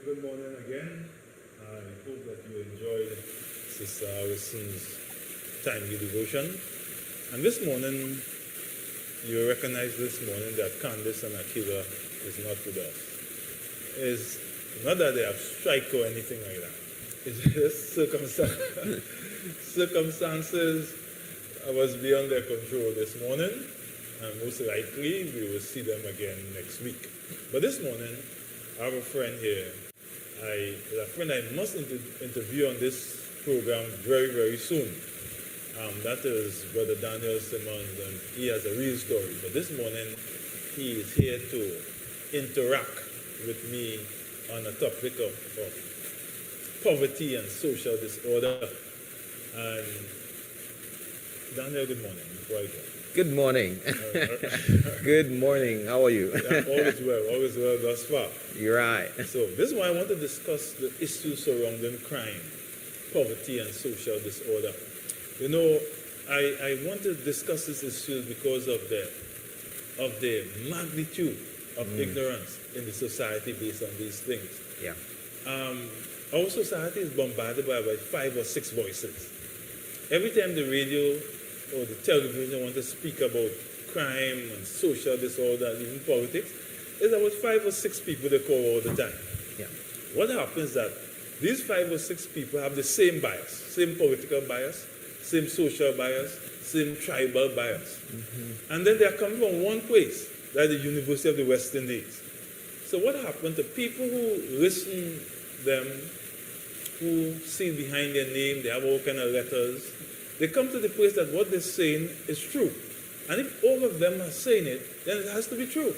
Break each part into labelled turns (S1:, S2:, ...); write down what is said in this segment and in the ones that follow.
S1: Good morning again. I hope that you enjoyed Sister Allison's timely devotion. And this morning, you recognize this morning that Candace and Akira is not with us. It's not that they have strike or anything like that. It's just circumstances was beyond their control this morning, and most likely we will see them again next week. But this morning, I have a friend here. A friend I must interview on this program very, very soon. That is Brother Daniel Simmons, and he has a real story. But this morning, he is here to interact with me on a topic of poverty and social disorder. And Daniel, good morning. Before I go.
S2: Good morning. Good morning. How are you?
S1: Yeah, always well thus far.
S2: You're right.
S1: So this is why I want to discuss the issues surrounding crime, poverty, and social disorder. You know, I want to discuss this issue because of the magnitude of ignorance in the society based on these things.
S2: Yeah.
S1: Our society is bombarded by about 5 or 6 voices. Every time the radio or the television want to speak about crime and social disorder, even politics, there's about 5 or 6 people they call all the time.
S2: Yeah.
S1: What happens is that these 5 or 6 people have the same bias, same political bias, same social bias, same tribal bias. Mm-hmm. And then they are coming from one place, that's the University of the West Indies. So what happened to people who listen them, who see behind their name, they have all kind of letters, they come to the place that what they're saying is true. And if all of them are saying it, then it has to be true.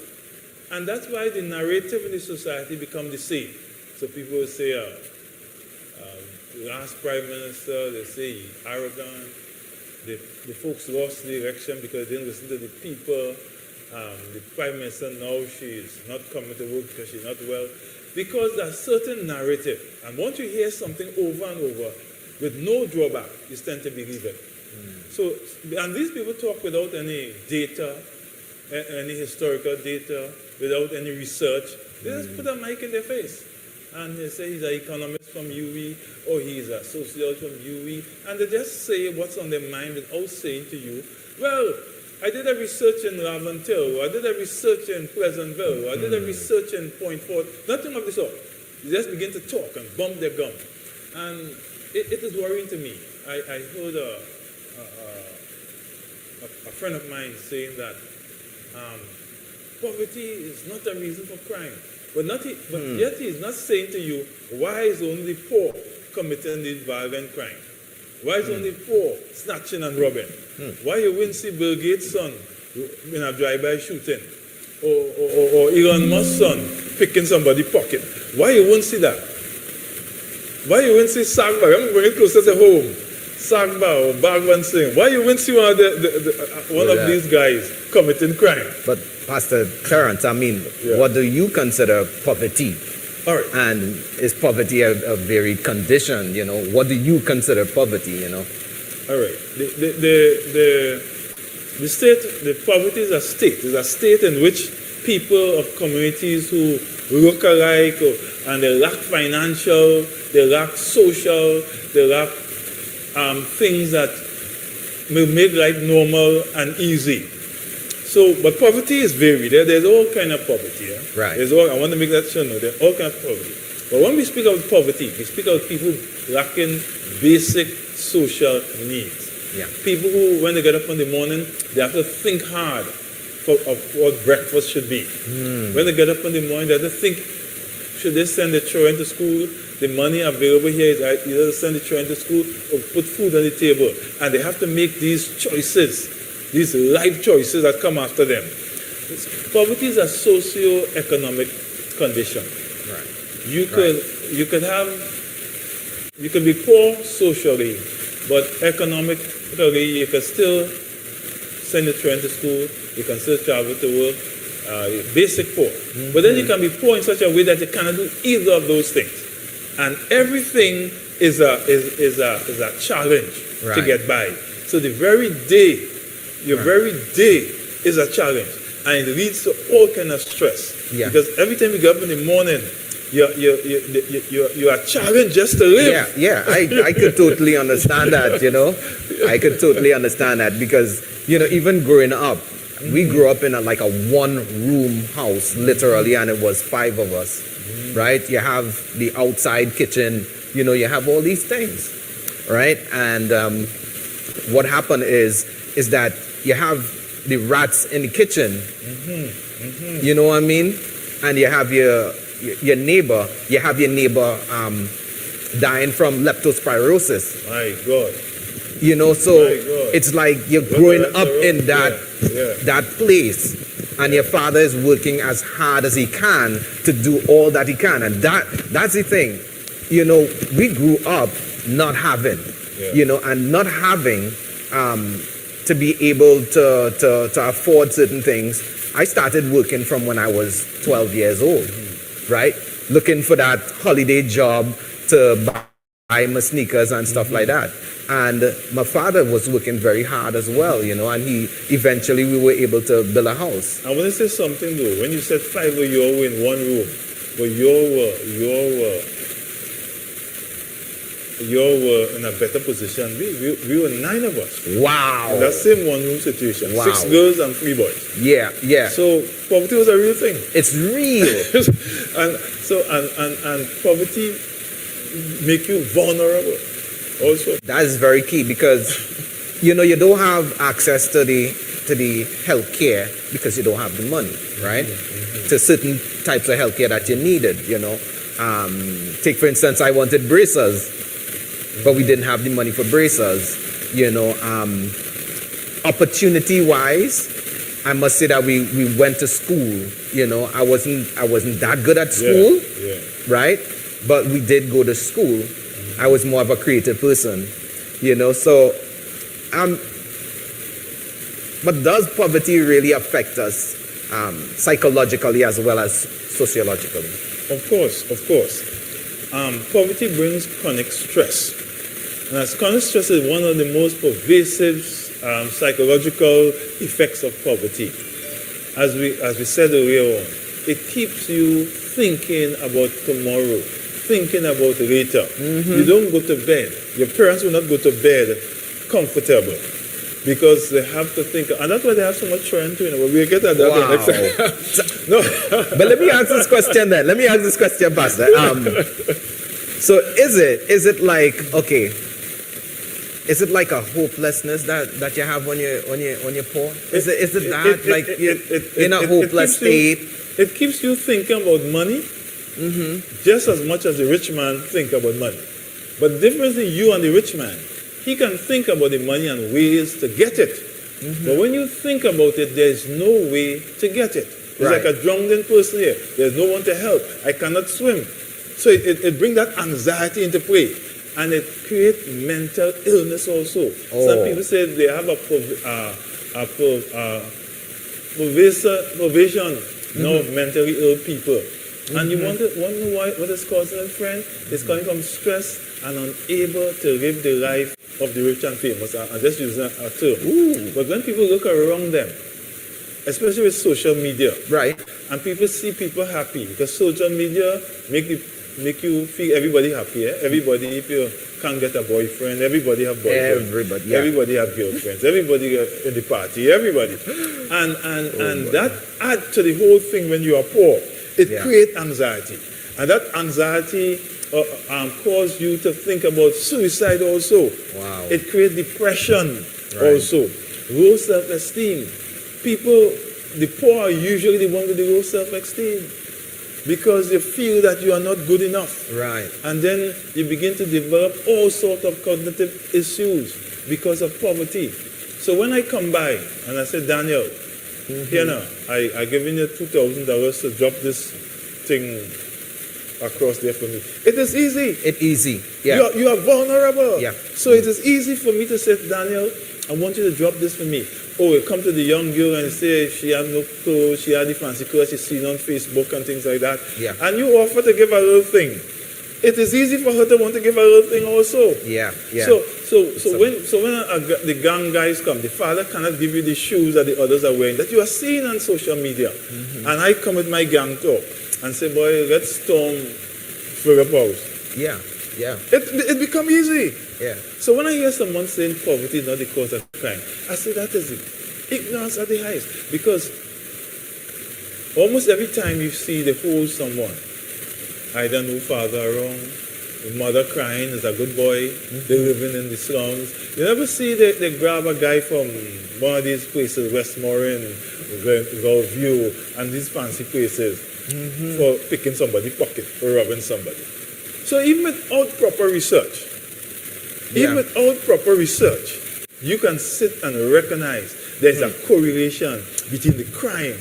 S1: And that's why the narrative in the society become the same. So people will say, last prime minister, they say he's arrogant. The folks lost the election because they didn't listen to the people. The prime minister now, she's not coming to work because she's not well. Because there's a certain narrative. And once you hear something over and over, with no drawback, you tend to believe it. So, and these people talk without any data, any historical data, without any research. They just put a mic in their face. And they say he's an economist from UWI, or he's a sociologist from UWI, and they just say what's on their mind without saying to you, well, I did a research in Laventille, or I did a research in Pleasantville, or I did a research in Point Fort. Nothing of the sort. They just begin to talk and bump their gum. And it is worrying to me. I heard a friend of mine saying that poverty is not a reason for crime. But yet he is not saying to you, why is only the poor committing this violent crime? Why is only poor snatching and robbing? Why you wouldn't see Bill Gates' son in a drive-by shooting? Or Elon Musk's son picking somebody's pocket? Why you wouldn't see that? Why you wouldn't see Sagba? I'm bringing it closer to home. Sagba or Bhagwan Singh. Why you wouldn't see one of these guys committing crime?
S2: But Pastor Terrance, I mean, what do you consider poverty?
S1: All right.
S2: And is poverty a varied condition? You know, what do you consider poverty? You know.
S1: All right. The state, the poverty is a state. It's a state in which people of communities who look alike, and they lack financial, they lack social, they lack things that will make life normal and easy. So, but poverty is varied. There's all kind of poverty. Yeah?
S2: Right.
S1: I want to make that sure. There's all kind of poverty. But when we speak of poverty, we speak of people lacking basic social needs.
S2: Yeah.
S1: People who, when they get up in the morning, they have to think hard of what breakfast should be. When they get up in the morning, they have to think, should they send the children to school? The money available here is either to send the children to school or put food on the table. And they have to make these choices, these life choices that come after them. Poverty is a socio-economic condition.
S2: Right.
S1: You could be poor socially, but economically you can still send the children to school, you can still travel to work, basic poor. But then you can be poor in such a way that you cannot do either of those things. And everything is a challenge to get by. So the very day, your very day is a challenge. And it leads to all kind of stress.
S2: Yeah.
S1: Because every time you get up in the morning, you are challenged just to live.
S2: I could totally understand that, you know. I could totally understand that because, you know, even growing up, we grew up in like a one-room house, literally, and it was 5 of us, right? You have the outside kitchen, you know, you have all these things, right? And what happened is that you have the rats in the kitchen, you know what I mean? And you have your neighbor, dying from leptospirosis.
S1: My God.
S2: You know, so it's like you're growing up in that place, and your father is working as hard as he can to do all that he can, and that's the thing. You know, we grew up not having, you know, and not having to be able to afford certain things. I started working from when I was 12 years old, right? Looking for that holiday job to buy my sneakers and stuff like that. And my father was working very hard as well, you know, and eventually we were able to build a house.
S1: I want to say something though. When you said 5 of you were in one room, but you were in a better position. We were 9 of us.
S2: Wow.
S1: In that same one room situation.
S2: Wow.
S1: 6 girls and 3 boys.
S2: Yeah.
S1: So poverty was a real thing.
S2: It's real.
S1: and poverty make you vulnerable also.
S2: That is very key because, you know, you don't have access to the health care because you don't have the money, right? To certain types of health care that you needed, you know. Take for instance, I wanted braces, but we didn't have the money for braces, you know. Opportunity wise, I must say that we went to school, you know. I wasn't that good at school, right? But we did go to school. I was more of a creative person, you know. So, but does poverty really affect us psychologically as well as sociologically?
S1: Of course. Poverty brings chronic stress. And as chronic stress is one of the most pervasive psychological effects of poverty. As we said earlier on, it keeps you thinking about tomorrow, thinking about later. You don't go to bed. Your parents will not go to bed comfortable because they have to think, and that's why they have so much children too. You know, we'll get at that next time. No.
S2: But let me ask this question then. Let me ask this question, Pastor. So is it like, okay, is it like a hopelessness that you have when you're poor? Is it that like you're in a hopeless state?
S1: It keeps you thinking about money just as much as the rich man think about money. But the difference in you and the rich man, he can think about the money and ways to get it. But when you think about it, there's no way to get it. It's like a drowning person here. There's no one to help. I cannot swim. So it brings that anxiety into play. And it creates mental illness also. Some people say they have a provision now of mentally ill people. And you want to know what is causing it, friend? It's coming from stress and unable to live the life of the rich and famous. I'm just using a term. But when people look around them, especially with social media,
S2: right?
S1: And people see people happy because social media make you feel everybody happy. Everybody, if you can't get a boyfriend, everybody have boyfriends. Everybody have girlfriends. Everybody in the party. Everybody, and that adds to the whole thing. When you are poor, it creates anxiety, and that anxiety cause you to think about suicide also.
S2: Wow!
S1: It creates depression also. Low self-esteem. People, the poor are usually the ones with the low self-esteem, because you feel that you are not good enough.
S2: Right.
S1: And then you begin to develop all sorts of cognitive issues because of poverty. So when I come by and I say, Daniel, here now, I given you $2,000 to drop this thing across there for me. It is easy.
S2: It's easy. Yeah.
S1: You are vulnerable.
S2: Yeah.
S1: So it is easy for me to say, Daniel, I want you to drop this for me. Oh, you come to the young girl and say she had no clothes, she had the fancy clothes she's seen on Facebook and things like that.
S2: Yeah.
S1: And you offer to give her a little thing. It is easy for her to want to give her a little thing also.
S2: Yeah.
S1: So when the gang guys come, the father cannot give you the shoes that the others are wearing that you are seeing on social media. And I come with my gang talk. and say, boy, let's storm Philip House.
S2: Yeah, yeah,
S1: It become easy.
S2: yeah.
S1: So when I hear someone saying poverty is not the cause of crime, I say that is ignorance at the highest. Because almost every time you see they hold someone, either no father around, the mother crying is a good boy, they're living in the slums. You never see they grab a guy from one of these places, Westmoreland, Gulfview, and these fancy places for picking somebody's pocket, for robbing somebody. So even without proper research, you can sit and recognize there's a correlation between the crime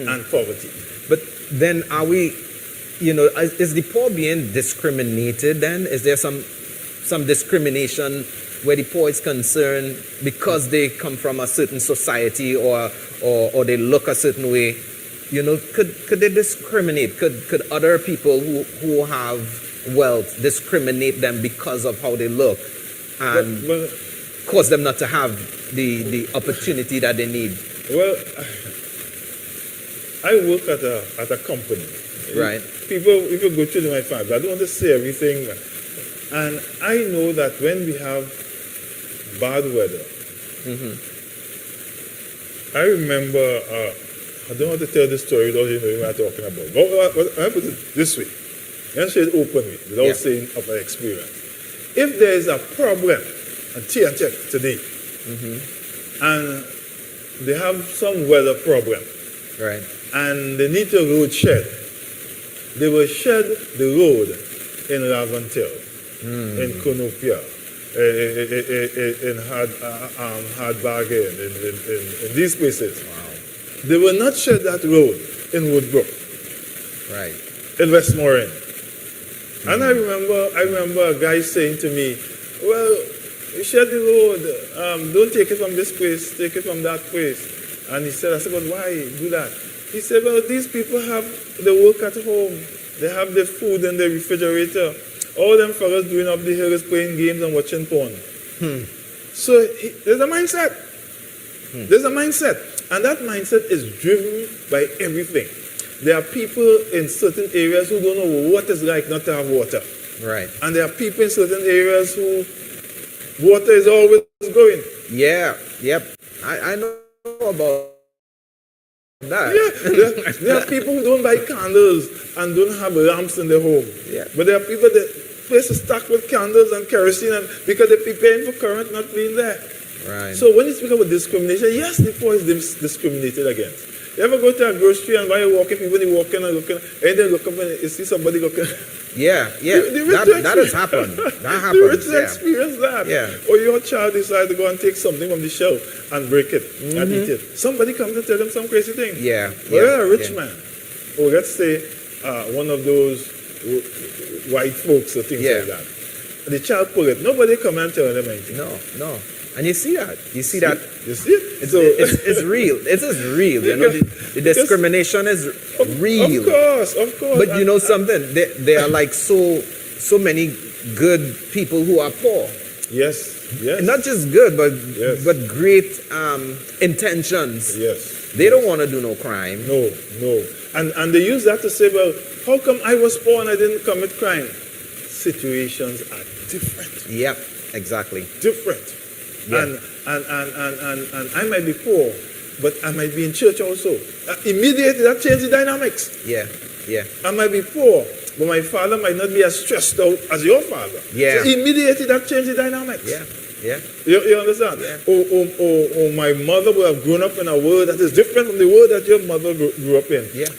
S1: and poverty.
S2: But then are we, is the poor being discriminated then? Is there some discrimination where the poor is concerned because they come from a certain society or they look a certain way? Could they discriminate? Could other people who have wealth discriminate them because of how they look and cause them not to have the opportunity that they need?
S1: Well, I work at a company.
S2: Right.
S1: People, if you go through my family, I don't want to say everything. And I know that when we have bad weather, I remember, I don't want to tell this story without you knowing what I'm talking about. But I put it this way. And say it openly, without saying of my experience. If there is a problem, and check today, and they have some weather problem,
S2: right,
S1: and they need to road shed, they will shed the road in Laventille, in Konopia, in Hard Bargain, in these places. Wow. They will not shed that road in Woodbrook,
S2: right,
S1: in Westmoreland. And I remember a guy saying to me, well, you shed the road, don't take it from this place, take it from that place. And I said, but why do that? He said, well, these people have the work at home. They have the food in the refrigerator. All them fellas doing up the hill is playing games and watching porn. So there's a mindset. There's a mindset. And that mindset is driven by everything. There are people in certain areas who don't know what it's like not to have water.
S2: Right.
S1: And there are people in certain areas who water is always going.
S2: Yeah, yep. I know about that.
S1: Yeah, there are people who don't buy candles and don't have lamps in their home.
S2: Yeah.
S1: But there are people that place is stacked with candles and kerosene and because they're preparing for current not being there.
S2: Right.
S1: So when you speak about discrimination, yes, the poor is discriminated against. You ever go to a grocery and while you're walking, people they walking and looking, and then look up and you see somebody looking.
S2: Yeah. That has happened. That happens.
S1: The rich experience that.
S2: Yeah.
S1: Or your child decides to go and take something from the shelf and break it and eat it. Somebody comes to tell them some crazy thing.
S2: Yeah.
S1: Well, a rich man, or let's say one of those white folks or things like that. And the child pull it. Nobody come and tell them anything.
S2: No. And you see that. You see that.
S1: You see it?
S2: It's real. It is real. The discrimination is real.
S1: Of course.
S2: But you know something? There are like so many good people who are poor.
S1: Yes.
S2: Not just good, but great intentions.
S1: Yes.
S2: They don't want to do no crime.
S1: No. And they use that to say, well, how come I was poor and I didn't commit crime? Situations are different.
S2: Yep, exactly.
S1: Different.
S2: Yeah.
S1: And I might be poor, but I might be in church also. Immediately that changes the dynamics.
S2: Yeah.
S1: I might be poor, but my father might not be as stressed out as your father.
S2: Yeah.
S1: So immediately that changes the dynamics.
S2: Yeah.
S1: You understand?
S2: Yeah.
S1: Or my mother would have grown up in a world that is different from the world that your mother grew up in.
S2: Yeah.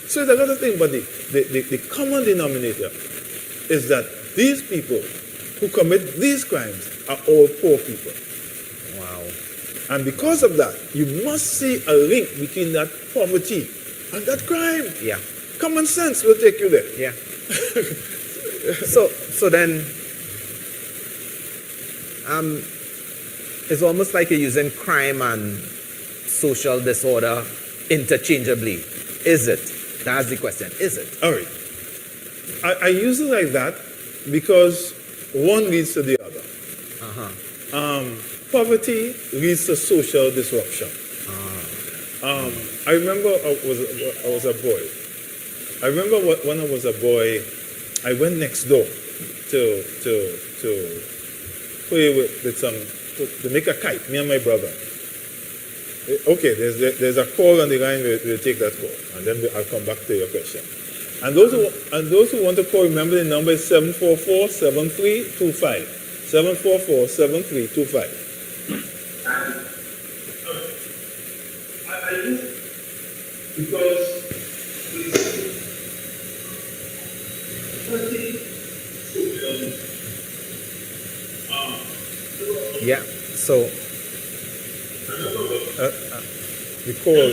S1: So it's another thing, but the common denominator is that these people who commit these crimes are all poor people.
S2: Wow.
S1: And because of that, you must see a link between that poverty and that crime.
S2: Yeah.
S1: Common sense will take you there.
S2: Yeah. So then, it's almost like you're using crime and social disorder interchangeably. Is it? That's the question. Is it?
S1: All right. I use it like that because one leads to the other. Poverty leads to social disruption. I remember I was a boy, I remember when I was a boy, I went next door to play with some to make a kite. Me and my brother. Okay, there's a call on the line. We'll take that call, and then I'll come back to your question. And those who want to call, remember the number is 744-7325. 744-7325. Because
S2: yeah. So
S1: the call.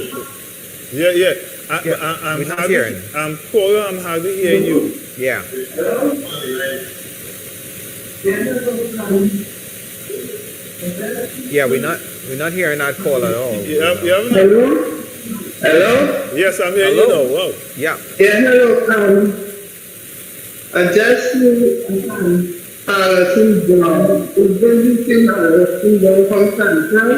S1: Yeah. I'm
S2: not hearing.
S1: I'm calling. I'm hardly hearing you.
S2: Yeah. Yeah, we're not hearing that call at all.
S3: Hello? Hello?
S1: Yes, I'm hearing you now. Wow.
S2: Yeah.
S3: Yeah, hello. I just Harrison Brown. Is visiting Harrison Brown from Tantan?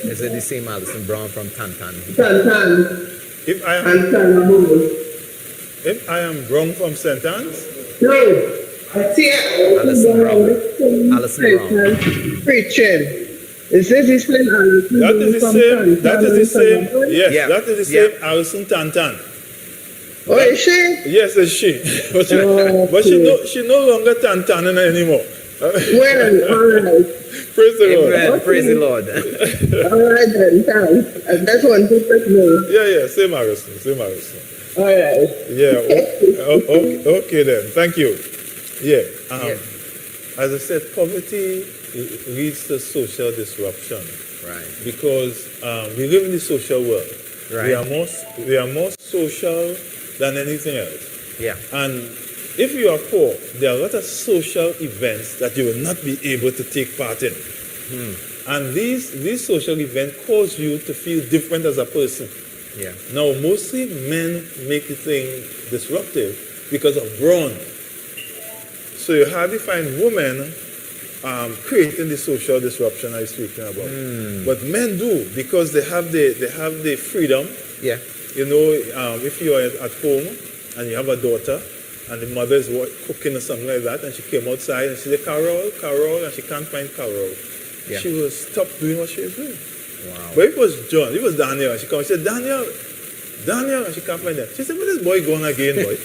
S2: Is it the same Alison Browne from Tantan?
S3: Tantan.
S1: If I am Browne from St. Anne's?
S3: No. I see
S2: Alison Browne. Alison Browne.
S3: Preaching. Is this the same Harrison?
S1: That is the same. That is the same. Yes,
S2: Yeah.
S1: that is the same Alison Tantan.
S3: Oh, is she?
S1: Yes, it's she. But she no longer Tantan anymore.
S3: Well, all right.
S1: Praise the Lord.
S2: Amen. Praise the Lord.
S3: All right then, thanks. I just want to know.
S1: Yeah, same Harrison.
S3: All right.
S1: Yeah. Okay then. Thank you. Yeah. As I said, poverty leads to social disruption.
S2: Right.
S1: Because we live in the social world.
S2: Right.
S1: We are more social than anything else.
S2: Yeah.
S1: And if you are poor, there are a lot of social events that you will not be able to take part in. And these social events cause you to feel different as a person.
S2: Yeah.
S1: Now, mostly men make the thing disruptive because of Browne. So you hardly find women creating the social disruption I was speaking about. But men do, because they have the freedom.
S2: Yeah.
S1: You know, if you are at home and you have a daughter and the mother is cooking or something like that, and she came outside and she said, Carol, and she can't find Carol.
S2: Yeah.
S1: She will stop doing what she is doing.
S2: Wow.
S1: But it was Daniel, and she comes, she said, Daniel, and she can't find him. She said, where is boy going again, boy?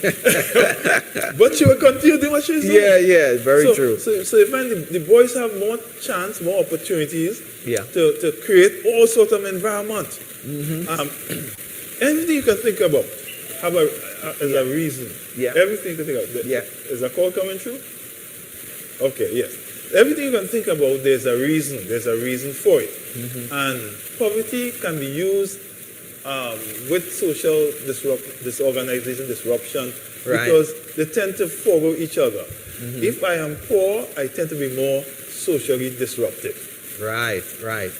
S1: But she will continue doing what she's doing.
S2: Yeah, very true.
S1: So you find the boys have more chance, more opportunities to create all sorts of environment. Anything you can think about is a reason.
S2: Yeah.
S1: Everything you can think about.
S2: Yeah.
S1: Is a call coming through? Okay, yes. Everything you can think about, there's a reason. There's a reason for it. And poverty can be used with social disorganization, disruption, because they tend to follow each other. If I am poor, I tend to be more socially disruptive.
S2: Right.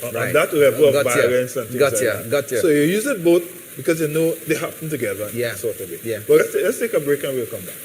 S1: On that level of violence and things like that.
S2: Gotcha.
S1: So you use it both because you know they happen together.
S2: Yeah.
S1: Sort of way.
S2: Yeah.
S1: But let's take a break and we'll come back.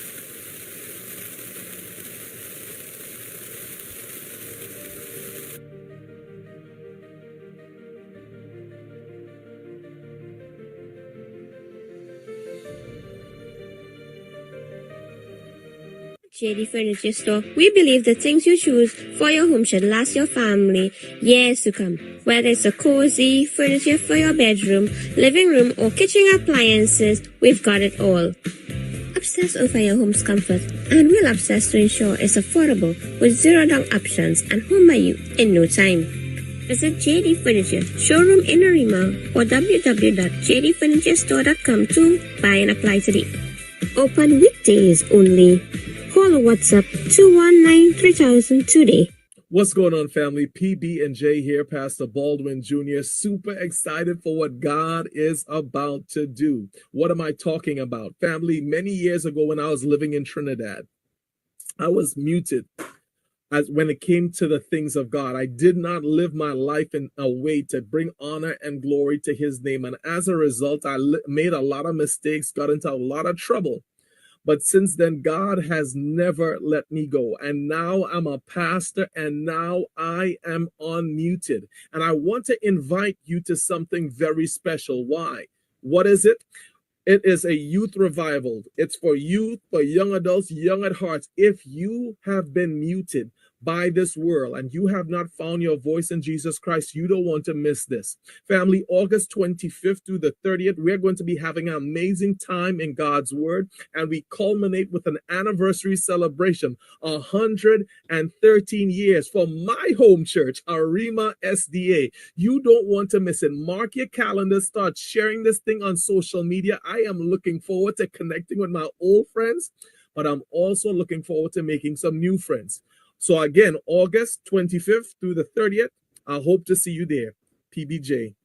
S4: JD Furniture Store, we believe the things you choose for your home should last your family years to come. Whether it's a cozy furniture for your bedroom, living room, or kitchen appliances, we've got it all. Obsess over your home's comfort, and we'll obsess to ensure it's affordable with zero-down options and home by you in no time. Visit JD Furniture, showroom in Arima, or www.jdfurniturestore.com to buy and apply today. Open weekdays only. Call or WhatsApp 219-3000 today.
S5: What's going on, family? PB and J here, Pastor Baldwin Jr. Super excited for what God is about to do. What am I talking about? Family, many years ago when I was living in Trinidad, I was muted when it came to the things of God. I did not live my life in a way to bring honor and glory to his name. And as a result, I made a lot of mistakes, got into a lot of trouble. But since then, God has never let me go. And now I'm a pastor, and now I am unmuted. And I want to invite you to something very special. Why? What is it? It is a youth revival. It's for youth, for young adults, young at heart. If you have been muted by this world and you have not found your voice in Jesus Christ, you don't want to miss this. Family, August 25th through the 30th, we're going to be having an amazing time in God's Word, and we culminate with an anniversary celebration, 113 years for my home church, Arima SDA. You don't want to miss it. Mark your calendar, start sharing this thing on social media. I am looking forward to connecting with my old friends, but I'm also looking forward to making some new friends. So again, August 25th through the 30th, I hope to see you there. PBJ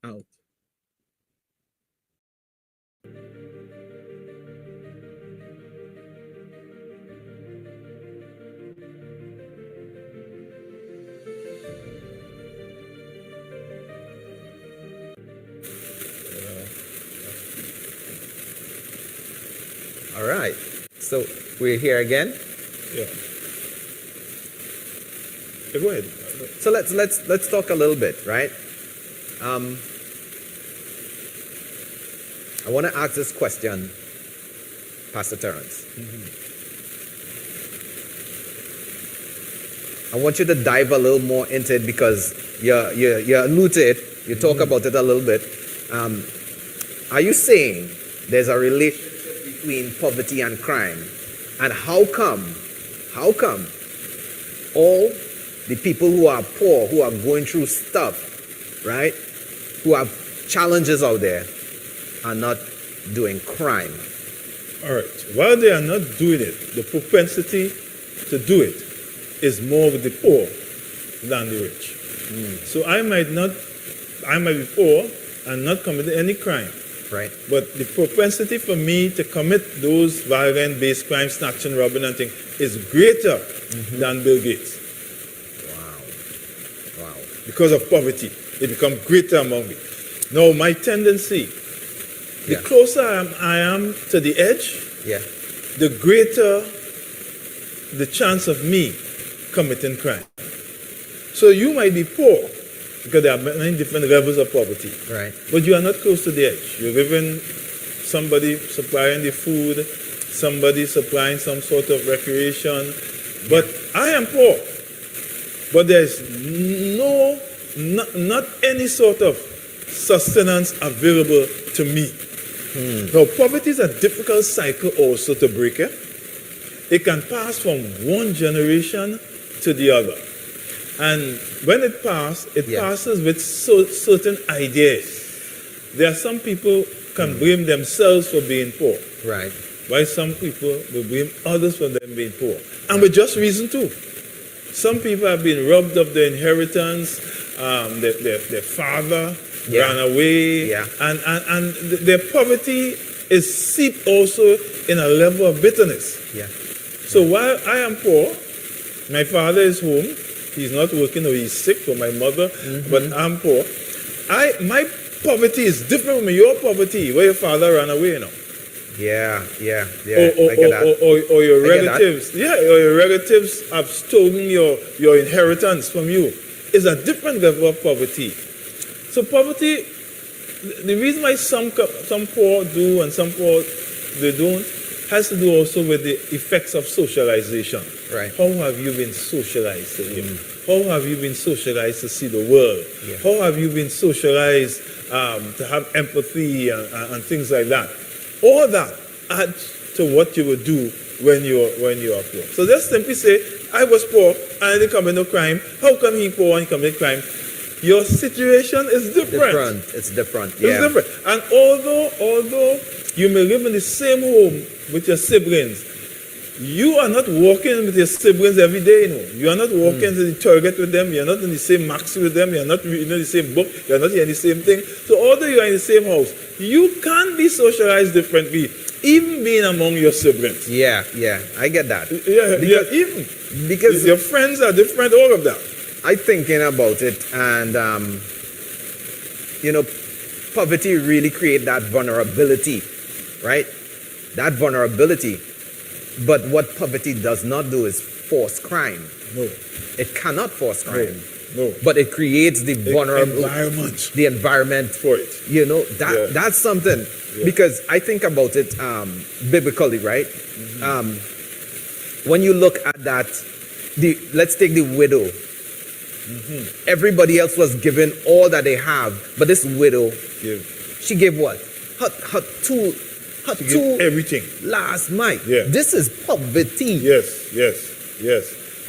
S5: out.
S2: All right. So we're here again.
S1: Yeah. Go ahead.
S2: So let's talk a little bit, right? I want to ask this question, Pastor Terrance. I want you to dive a little more into it because you allude to it, you talk about it a little bit. Are you saying there's a relationship between poverty and crime? And how come all the people who are poor, who are going through stuff, right, who have challenges out there, are not doing crime?
S1: All right. While they are not doing it, the propensity to do it is more with the poor than the rich. So I might be poor and not commit any crime.
S2: Right.
S1: But the propensity for me to commit those violent-based crimes, snatching, robbing, and things, is greater than Bill Gates.
S2: Wow.
S1: Because of poverty, it becomes greater among me. Now, my tendency, the closer I am to the edge, the greater the chance of me committing crime. So you might be poor, because there are many different levels of poverty.
S2: Right.
S1: But you are not close to the edge. You're living, somebody supplying the food, somebody supplying some sort of recreation. But I am poor. But there's not any sort of sustenance available to me. Now, poverty is a difficult cycle also to break. It can pass from one generation to the other. And when it passes with certain ideas. There are some people can blame themselves for being poor.
S2: Right.
S1: While some people will blame others for them being poor. And with just reason too. Some people have been robbed of their inheritance, their father ran away, and their poverty is seeped also in a level of bitterness. So while I am poor, my father is home, he's not working or he's sick for my mother, but I'm poor. My poverty is different from your poverty, where your father ran away, you know. Or your relatives. Or your relatives have stolen your inheritance from you. It's a different level of poverty. So poverty, the reason why some poor do and some poor they don't, has to do also with the effects of socialization.
S2: Right.
S1: How have you been socialized to live? How have you been socialized to see the world? How have you been socialized to have empathy and things like that? All that adds to what you would do when you are poor. So just simply say, I was poor and I didn't commit no crime. How come he poor and he commit crime? Your situation is different.
S2: It's different.
S1: It's different. And although you may live in the same home with your siblings, you are not walking with your siblings every day, you know. You are not walking to the target with them. You are not in the same maxi with them. You are not reading the same book. You are not hearing the same thing. So although you are in the same house, you can be socialized differently, even being among your siblings.
S2: I get that.
S1: Because your friends are different, all of that.
S2: I'm thinking about it, and poverty really creates that vulnerability, right? That vulnerability. But what poverty does not do is force crime.
S1: No.
S2: It cannot force crime.
S1: No.
S2: But it creates the vulnerable
S1: environment.
S2: The environment
S1: for it.
S2: That's something. Because I think about it biblically, right? When you look at that, let's take the widow. Everybody else was given all that they have, but this widow, she gave what? Her two
S1: everything.
S2: last mite.
S1: Yeah.
S2: This is poverty.
S1: Yes.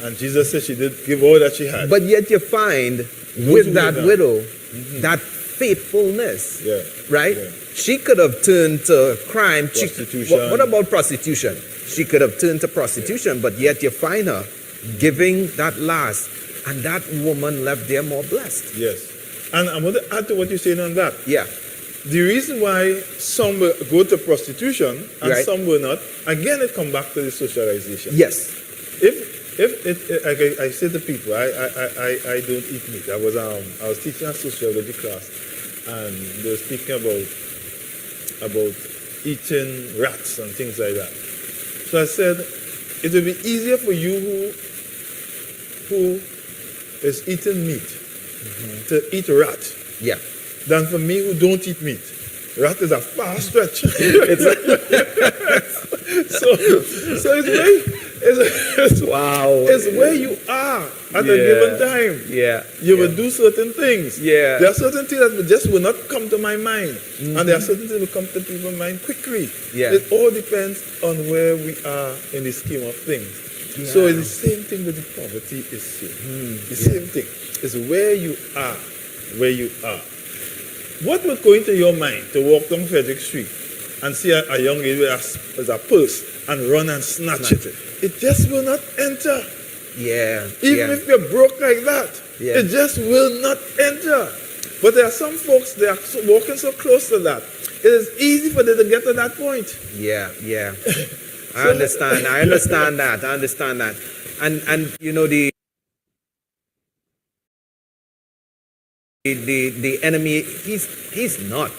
S1: And Jesus said she did give all that she had.
S2: But yet you find with that widow, that faithfulness, right?
S1: Yeah.
S2: She could have turned to crime.
S1: Prostitution.
S2: What about prostitution? She could have turned to prostitution, but yet you find her giving that last. And that woman left there more blessed.
S1: Yes. And I want to add to what you're saying on that.
S2: Yeah.
S1: The reason why some will go to prostitution and some will not, again, it comes back to the socialization.
S2: Yes.
S1: I say to people, I don't eat meat. I was teaching a sociology class, and they were speaking about eating rats and things like that. So I said, it will be easier for you who is eating meat to eat rat than for me who don't eat meat. Rat is a far stretch. So it's where you are at a given time. You will do certain things. There are certain things that just will not come to my mind. And there are certain things that will come to people's mind quickly. It all depends on where we are in the scheme of things. So it's the same thing with the poverty issue. The same thing. It's where you are. What would go into your mind to walk down Frederick Street and see a young lady with a purse and run and snatch it? It just will not enter. Even if you're broke like that, it just will not enter. But there are some folks, they are walking so close to that. It is easy for them to get to that point. I understand that. And you know, the enemy, he's not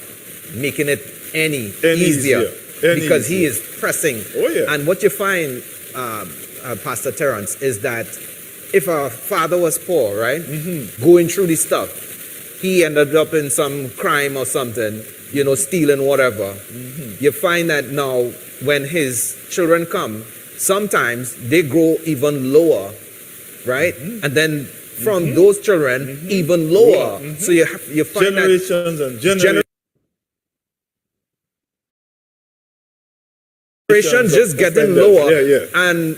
S1: making it any easier because he is pressing. And what you find, Pastor Terrance, is that if a father was poor, right, going through this stuff, he ended up in some crime or something, you know, stealing whatever. You find that now when his children come, sometimes they grow even lower, right? And then from those children, even lower. So you find generations and generations.
S2: Just getting lower, and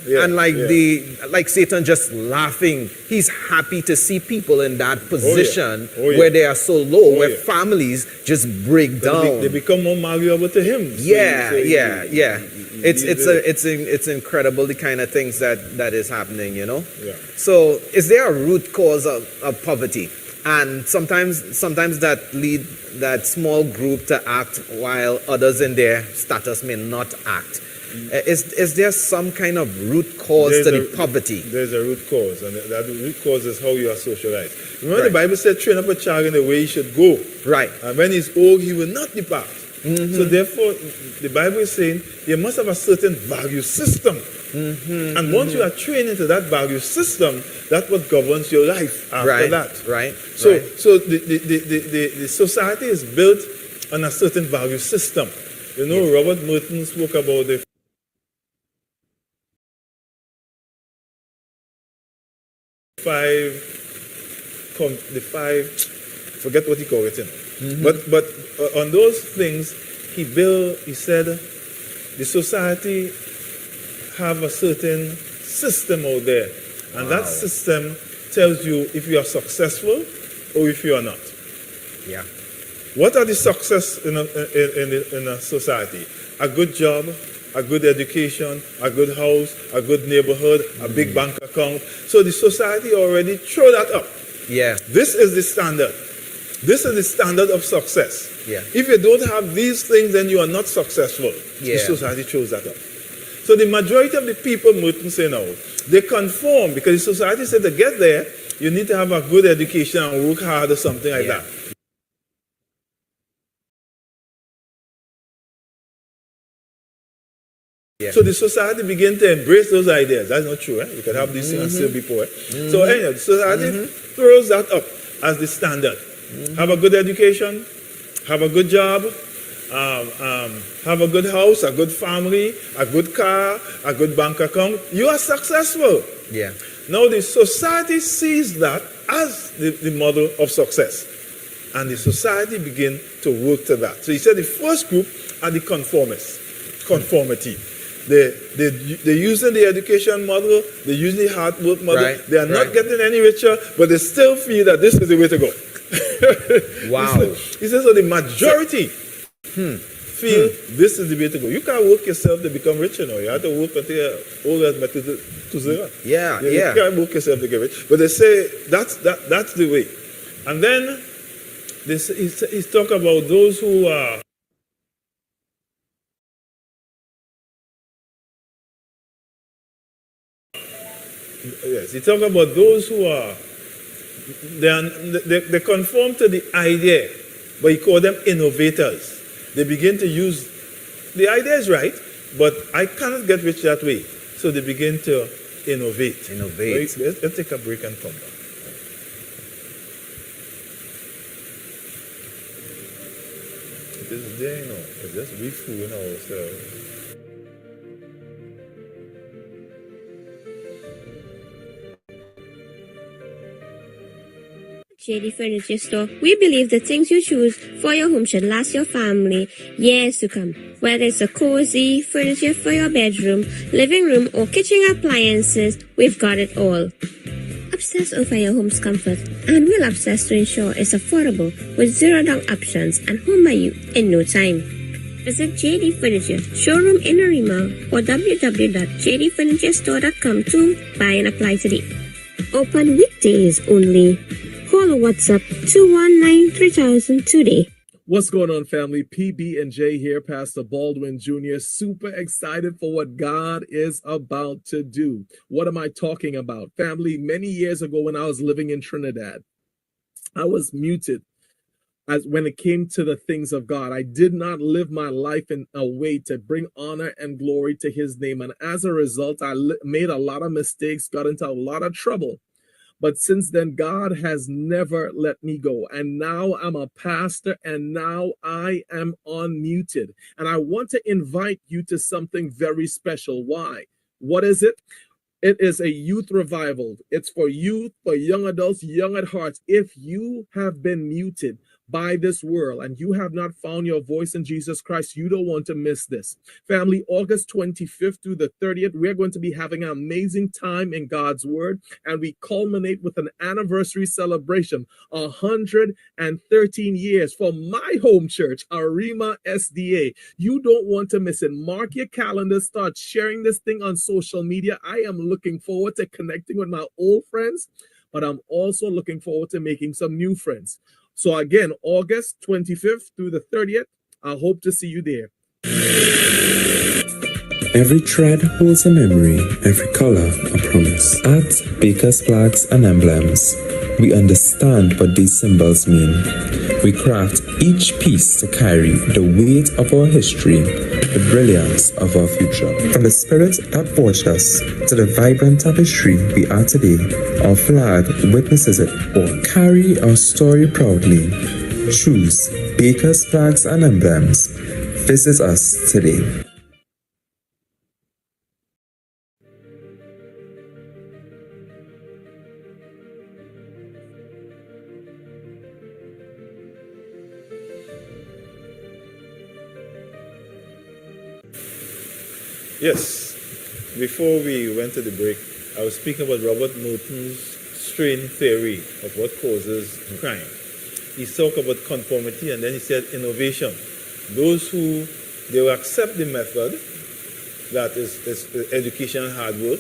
S2: like Satan just laughing. He's happy to see people in that position where they are so low, where families just break down.
S1: They become more malleable to him.
S2: It's incredible the kind of things that is happening, you know. So is there a root cause of poverty? And sometimes that lead that small group to act while others in their status may not act. Is there some kind of root cause to the poverty?
S1: There's a root cause, and that root cause is how you are socialized. Remember, the Bible said, train up a child in the way he should go. And when he's old, he will not depart. So therefore, the Bible is saying you must have a certain value system. And once you are trained into that value system, that's what governs your life after that. So the society is built on a certain value system. You know, Robert Merton spoke about the five, forget what he called it. But on those things, he said the society have a certain system out there. And that system tells you if you are successful or if you are not. What are the success in a society? A good job, a good education, a good house, a good neighborhood, a big bank account. So the society already throw that up. This is the standard. This is the standard of success. If you don't have these things, then you are not successful. The society throws that up. So the majority of the people, Merton say now, they conform because the society said to get there, you need to have a good education and work hard or something like that. So the society began to embrace those ideas. That's not true. You can have these things and still be poor. So anyway, the society throws that up as the standard. Have a good education, have a good job, have a good house, a good family, a good car, a good bank account, you are successful.
S2: Yeah.
S1: Now the society sees that as the model of success. And the society begin to work to that. So he said the first group are the conformists. Conformity. They're using the education model, they're using the hard work model.
S2: Right,
S1: They are not
S2: right.
S1: getting any richer, but they still feel that this is the way to go.
S2: Wow.
S1: He says so the majority feel this is the way to go. You can't work yourself to become rich, you know. You have to work until you're old as Methuselah.
S2: Yeah,
S1: You
S2: yeah.
S1: can't work yourself to get rich. But they say that's the way. And then he's talking about those who are yes, he talking about those who are they conform to the idea, but he call them innovators. They begin to use the idea is right, but I cannot get rich that way. So they begin to innovate.
S2: Innovate.
S1: Let's take a break and come back. This is there, you know. It's just we fooling ourselves.
S4: JD Furniture Store, we believe the things you choose for your home should last your family years to come. Whether it's a cozy furniture for your bedroom, living room, or kitchen appliances, we've got it all. Obsess over your home's comfort, and we'll obsess to ensure it's affordable with zero-down options and home by you in no time. Visit JD Furniture, showroom in Arima, or www.jdfurniturestore.com to buy and apply today. Open weekdays only. Call or WhatsApp 219-3000 today.
S5: What's going on, family? PB&J here, Pastor Baldwin Jr. Super excited for what God is about to do. What am I talking about? Family, many years ago when I was living in Trinidad, I was muted as when it came to the things of God. I did not live my life in a way to bring honor and glory to his name. And as a result, I made a lot of mistakes, got into a lot of trouble. But since then, God has never let me go. And now I'm a pastor, and now I am unmuted. And I want to invite you to something very special. Why? What is it? It is a youth revival. It's for youth, for young adults, young at heart. If you have been muted by this world and you have not found your voice in Jesus Christ, you don't want to miss this. Family, August 25th through the 30th, we're going to be having an amazing time in God's Word, and we culminate with an anniversary celebration, 113 years for my home church, Arima SDA. You don't want to miss it. Mark your calendar, start sharing this thing on social media. I am looking forward to connecting with my old friends, but I'm also looking forward to making some new friends. So again, August 25th through the 30th, I hope to see you there.
S6: Every thread holds a memory, every color a promise. At Baker's Flags and Emblems, we understand what these symbols mean. We craft each piece to carry the weight of our history, the brilliance of our future. From the spirit that forged us to the vibrant tapestry we are today, our flag witnesses it all. Carry our story proudly. Choose Baker's Flags and Emblems. Visit us today.
S1: Yes, before we went to the break, I was speaking about Robert Merton's strain theory of what causes crime. He talked about conformity, and then he said innovation. Those who, they will accept the method, that is education and hard work,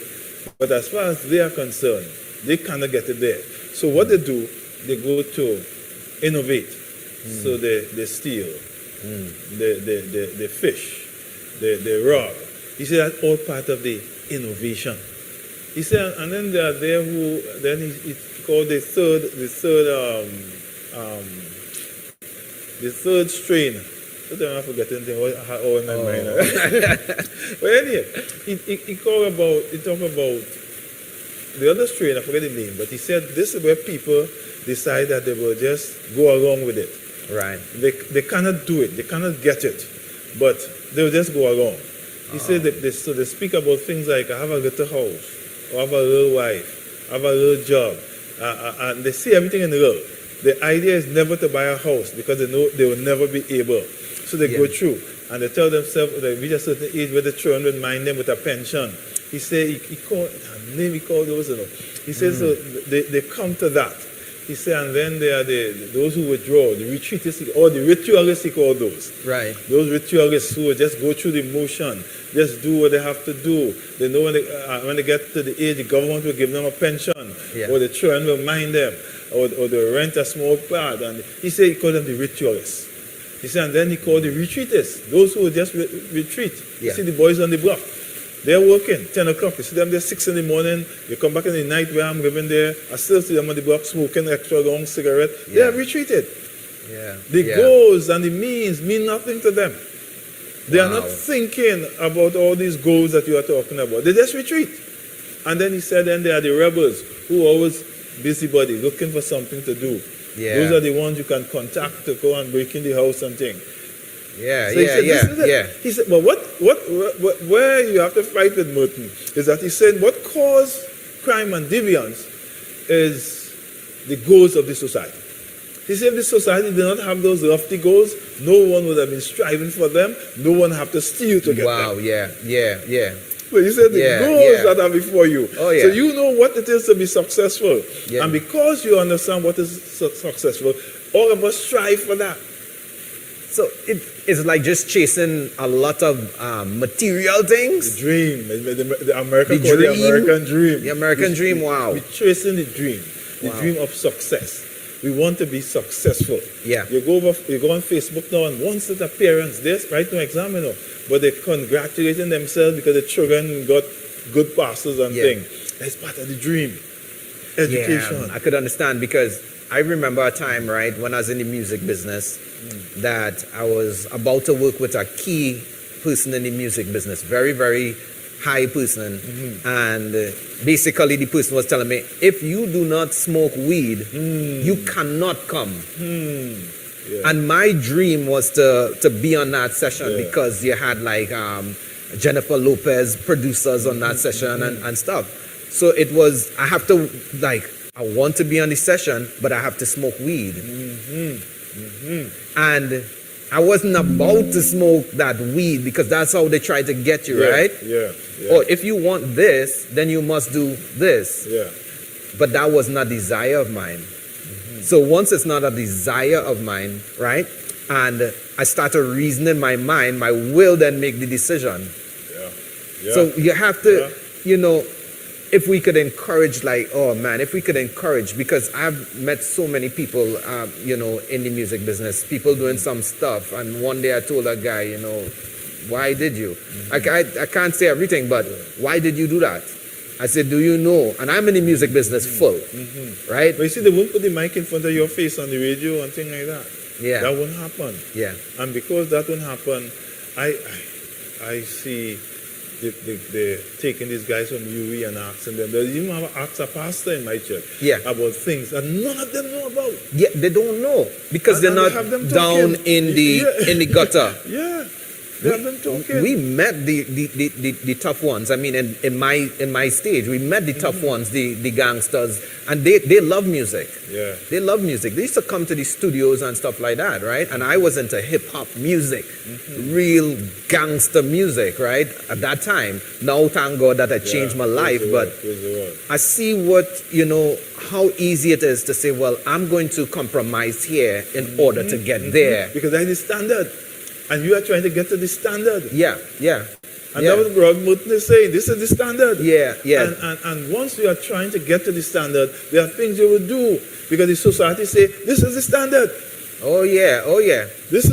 S1: but as far as they are concerned, they cannot get it there. So what they do, they go to innovate. So they steal, they fish, they rob. He said that's all part of the innovation. He said, and then there are there who, then he called the third strain. Sometimes I forget anything all in my mind. But anyway, he talked about the other strain, I forget the name, but he said this is where people decide that they will just go along with it.
S2: Right.
S1: They cannot do it. They cannot get it, but they'll just go along. He said that they speak about things like, I have a little house, or I have a little wife, I have a little job, and they see everything in the world. The idea is never to buy a house because they know they will never be able. So they go through and they tell themselves they reach a certain age where the children will mind them with a pension. He said he called those. He says so they come to that. He said, and then there are those who withdraw, the retreatists or the ritualists, he called those.
S2: Right.
S1: Those ritualists who just go through the motion, just do what they have to do. They know when they get to the age, the government will give them a pension, or the children will mind them, or they'll rent a small part. And he said he called them the ritualists. He said, and then he called the retreatists, those who just retreat. You see the boys on the block. They're working, 10 o'clock. You see them there 6 in the morning. You come back in the night where I'm living there. I still see them on the block smoking extra long cigarette. They are retreated. The goals and the means mean nothing to them. They are not thinking about all these goals that you are talking about. They just retreat. And then he said, then there are the rebels who are always busybody, looking for something to do. Those are the ones you can contact to go and break in the house and things. He said, but where you have to fight with Merton is that he said what caused crime and deviance is the goals of the society. He said if the society did not have those lofty goals, no one would have been striving for them. No one have to steal to get them. But he said the goals that are before you. So you know what it is to be successful. And because you understand what is successful, all of us strive for that.
S2: So it's like just chasing a lot of material things.
S1: The dream, the American dream.
S2: The American dream. Wow.
S1: We're chasing the dream of success. We want to be successful. You go on Facebook now, and one set of parents, they write no exam, but they're congratulating themselves because the children got good passes and things. That's part of the dream. Education.
S2: I could understand because I remember a time, right, when I was in the music business, that I was about to work with a key person in the music business, very, very high person. And basically the person was telling me, if you do not smoke weed, you cannot come. And my dream was to be on that session because you had like Jennifer Lopez producers on that session and stuff. So it was, I have to like, I want to be on the session, but I have to smoke weed. And I wasn't about to smoke that weed because that's how they try to get you, right? Or if you want this, then you must do this. But that was not a desire of mine. So once it's not a desire of mine, right? And I start to reason in my mind, my will then make the decision. So you have to, if we could encourage, like, oh man, if we could encourage, because I've met so many people, in the music business, people doing some stuff, and one day I told a guy, why did you? I can't say everything, but why did you do that? I said, do you know? And I'm in the music business full, right?
S1: But you see, they won't put the mic in front of your face on the radio and things like that. That won't happen. And because that won't happen, I see they're taking these guys from UWI and asking them. They even have asked a pastor in my church about things that none of them know about.
S2: They don't know because they're not down in the gutter.
S1: They have them talking.
S2: We met the tough ones. I mean, in my stage, we met the tough ones, the gangsters, and they love music. They love music. They used to come to the studios and stuff like that, right? And I was into hip hop music, real gangster music, right? At that time. Now, thank God that I changed my life, but I see how easy it is to say, well, I'm going to compromise here in order to get there.
S1: Because that's the standard. And you are trying to get to the standard. And that was what Merton is saying. This is the standard. And once you are trying to get to the standard, there are things you will do. Because the society say, this is the standard. This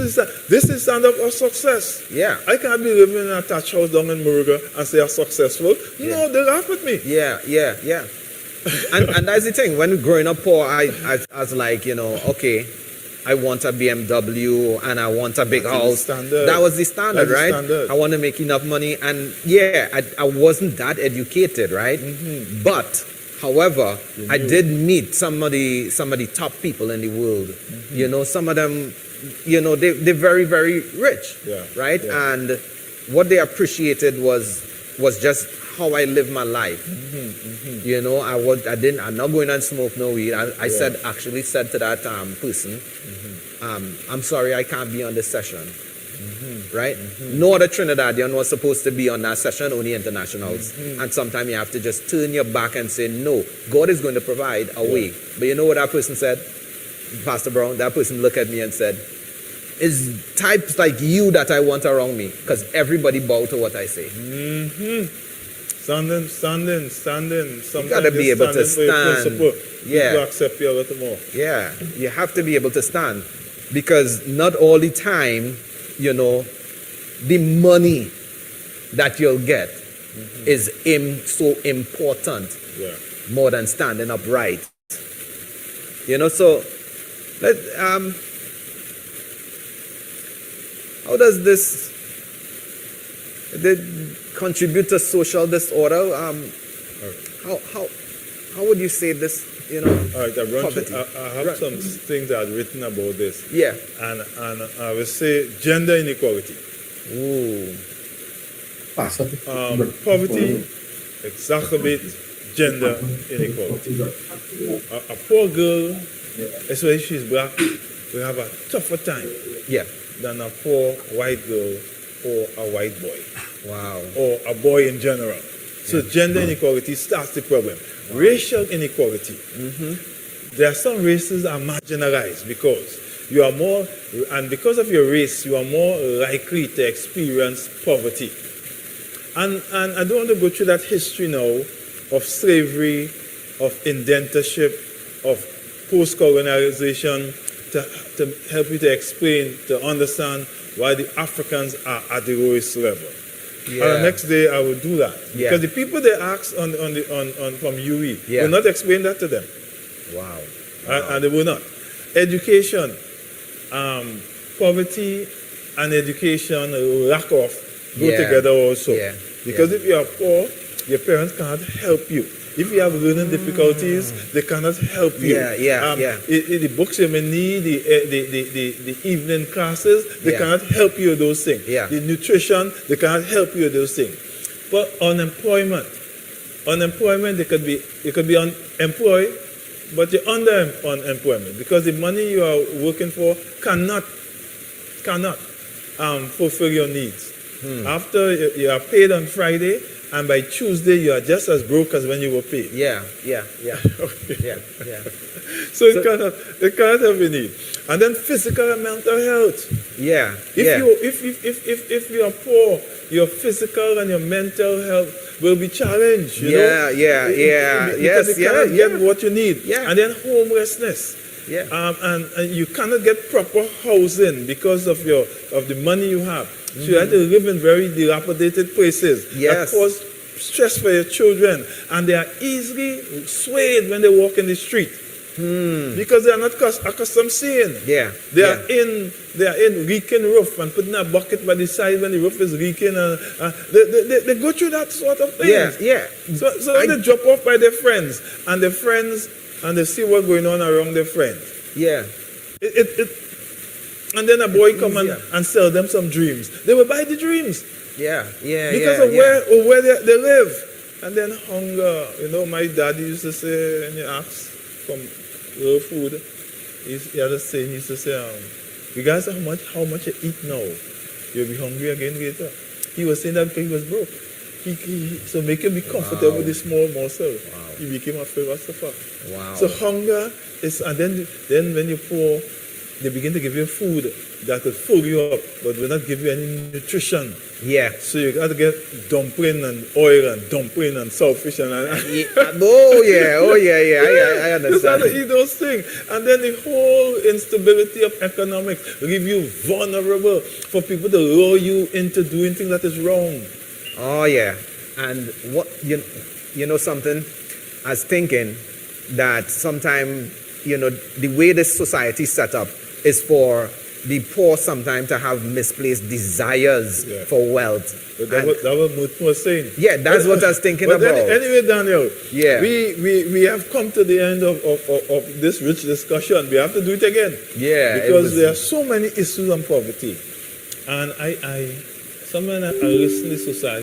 S1: is standard of success. I can't be living in a thatched house down in Muruga and say I'm successful. No, they laugh at me.
S2: And that's the thing. When growing up poor, I was like, okay, I want a BMW and I want a big house. That was the standard, right? I want to make enough money. And I wasn't that educated, right? But, however, I did meet some of the top people in the world. Some of them they're very, very rich,
S1: Yeah,
S2: right?
S1: yeah.
S2: And what they appreciated was just how I live my life. I'm not going and smoke no weed. I actually said to that person, I'm sorry, I can't be on this session. Right? No other Trinidadian was supposed to be on that session, only internationals. And sometimes you have to just turn your back and say, no, God is going to provide a way. But you know what that person said? Pastor Browne, that person looked at me and said, it's types like you that I want around me, because everybody bow to what I say.
S1: Standing. Sometimes
S2: You gotta be able to stand. Yeah.
S1: People accept you a lot more.
S2: Yeah, you have to be able to stand, because not all the time, the money that you'll get is so important, more than standing upright. So how does this contribute to social disorder? How would you say this?
S1: All right,
S2: poverty.
S1: I have some things I've written about this.
S2: Yeah.
S1: And I will say gender inequality.
S2: Ooh.
S1: Poverty exacerbates gender inequality. A poor girl, especially if she's black, will have a tougher time than a poor white girl or a white boy.
S2: Wow.
S1: Or a boy in general. So gender inequality starts the problem. Racial inequality. There are some races that are marginalized because you are more, and because of your race, you are more likely to experience poverty. And I don't want to go through that history now of slavery, of indentureship, of post-colonization to help you to explain, to understand why the Africans are at the lowest level. And the next day I will do that. Because the people they asked from UE will not explain that to them.
S2: Wow.
S1: And they will not. Education, poverty and education, lack of, go together also. Because if you are poor, your parents cannot help you. If you have learning difficulties, they cannot help you. The books you may need, the evening classes, they cannot help you with those things. The nutrition, they cannot help you with those things. But unemployment, they could be unemployed, but you're under unemployment because the money you are working for cannot fulfill your needs. After you are paid on Friday, and by Tuesday you are just as broke as when you were paid. So it cannot have a need. And then physical and mental health. If you are poor, your physical and your mental health will be challenged. Because you cannot get what you need. And then homelessness. And you cannot get proper housing because of the money you have. So you have to live in very dilapidated places that cause stress for your children, and they are easily swayed when they walk in the street because they are not accustomed seeing. They are in leaking roof and putting a bucket by the side when the roof is leaking, and they go through that sort of thing. So when they drop off by their friends, and they see what's going on around their friends. And then a boy come and sell them some dreams. They will buy the dreams. Because of where they live. And then hunger. My daddy used to say, when you ask for real food, he had a saying, he used to say, regardless of how much you eat now, you'll be hungry again later. He was saying that because he was broke. So make him be comfortable with the small morsel. He became a philosopher. So hunger is, and then when you're poor, they begin to give you food that could fill you up, but will not give you any nutrition. So you got to get dumpling and oil and dumpling and saltfish and I understand. You start to eat those things, and then the whole instability of economics leave you vulnerable for people to lure you into doing things that is wrong.
S2: And what you know something? I was thinking that sometimes the way this society is set up is for be poor sometimes to have misplaced desires
S1: Yeah.
S2: for wealth.
S1: But that was Muth was saying.
S2: Yeah, that's what I was thinking
S1: But
S2: about.
S1: anyway, Daniel,
S2: Yeah.
S1: we have come to the end of this rich discussion. We have to do it again.
S2: Yeah,
S1: Because there are so many issues on poverty. And someone I listen to society.